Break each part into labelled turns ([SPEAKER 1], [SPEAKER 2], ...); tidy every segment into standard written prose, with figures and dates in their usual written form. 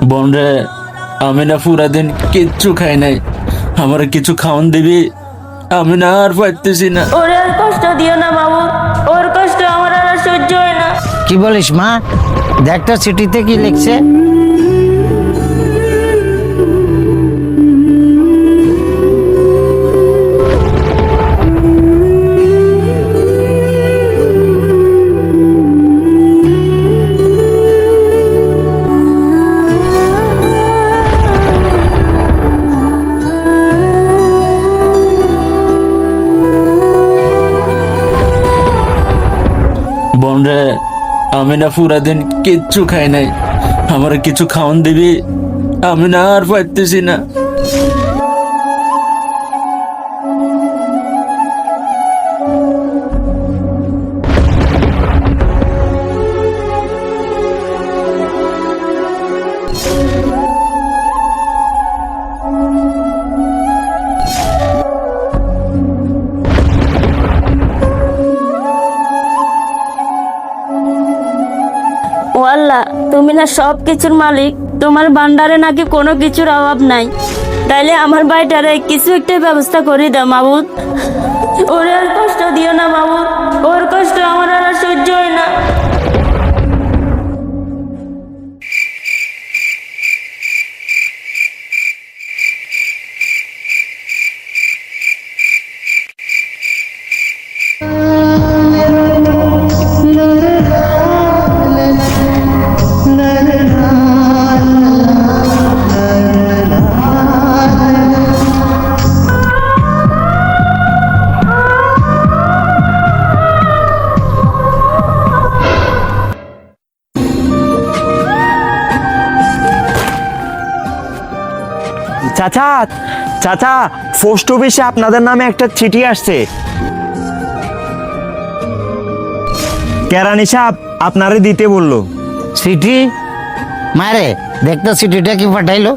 [SPEAKER 1] বোন রে, আমি না পুরা দিন কিচ্ছু খাই নাই, আমার কিছু খাওয়ান দিবি? আমি না আর পারতেছি না।
[SPEAKER 2] ওরে আর কষ্ট দিও না বাবু, ওর কষ্ট আমার আর সহ্য হয় না।
[SPEAKER 3] কি বলিস মা? দেখ তো চিঠিতে কি লিখছে।
[SPEAKER 1] বোন রে, আমি না পুরা দিন কিচ্ছু খাই নাই, আমার কিছু খাওয়ান দিবি? আমি না আর পারতেছি না।
[SPEAKER 2] ও আল্লাহ, তুমি না সব কিছুর মালিক, তোমার ভান্ডারে নাকি কোনো কিছুর অভাব নাই। তাইলে আমার ভাইটারে কিছু একটা ব্যবস্থা করে দাও মাবুদ। ওরে আর কষ্ট দিও না মাবুদ, ওর কষ্ট আমার আর সহ্য হয় না।
[SPEAKER 4] চাচা, চাচা, পোস্ট অফিসে আপনাদের নামে একটা চিঠি আসছে। কেরানি সাহেব আপনারে দিতে বললো।
[SPEAKER 3] চিঠি? মারে দেখ তো চিঠিটা কি পাঠাইলো।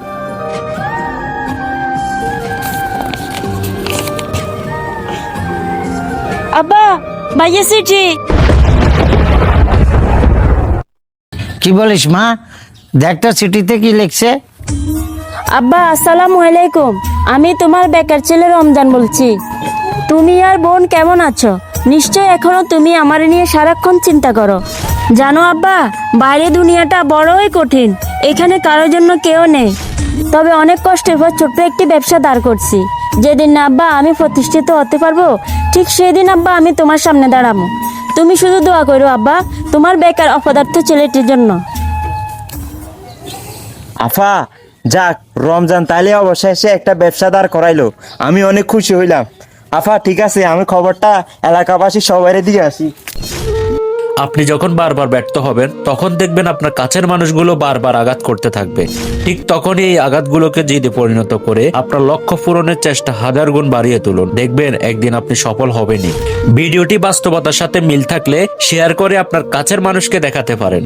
[SPEAKER 2] আব্বা, ভাইয়া চিঠি।
[SPEAKER 3] কি বলিস মা? দেখ তো চিঠিতে কি লিখছে।
[SPEAKER 2] আব্বা, আসসালামু আলাইকুম। আমি তোমার বেকার ছেলে রমজান বলছি। তুমি আর বোন কেমন আছো? নিশ্চয় এখনো তুমি আমার নিয়ে সারাক্ষণ চিন্তা করো। জানো আব্বা, বাইরে দুনিয়াটা বড়ই কঠিন, এখানে কারোর জন্য কেউ নেই। তবে অনেক কষ্টের পর ছোট্ট একটি ব্যবসা দাঁড় করছি। যেদিন না আব্বা আমি প্রতিষ্ঠিত হতে পারবো, ঠিক সেদিন আব্বা আমি তোমার সামনে দাঁড়াবো। তুমি শুধু দোয়া করো আব্বা, তোমার বেকার অপদার্থ ছেলেটির জন্য।
[SPEAKER 4] আফা, যাক, রমজান তাইলে অবশেষে একটা ব্যবসা দাঁড় করাইলো, আমি অনেক খুশি হইলাম। আফা ঠিক আছে, আমি খবরটা এলাকাবাসী সবাইরে দিয়ে আসি।
[SPEAKER 1] আপনি যখন বারবার ব্যর্থ হবেন, তখন দেখবেন আপনার কাছের মানুষগুলো বারবার আঘাত করতে থাকবে। ঠিক তখনই এই আঘাতগুলোকে জিদে পরিণত করে আপনার লক্ষ্য পূরণের চেষ্টা হাজার গুণ বাড়িয়ে তুলুন। দেখবেন একদিন আপনি সফল হবেনই। ভিডিওটি বাস্তবতার সাথে মিল থাকলে শেয়ার করে আপনার কাছের মানুষকে দেখাতে পারেন।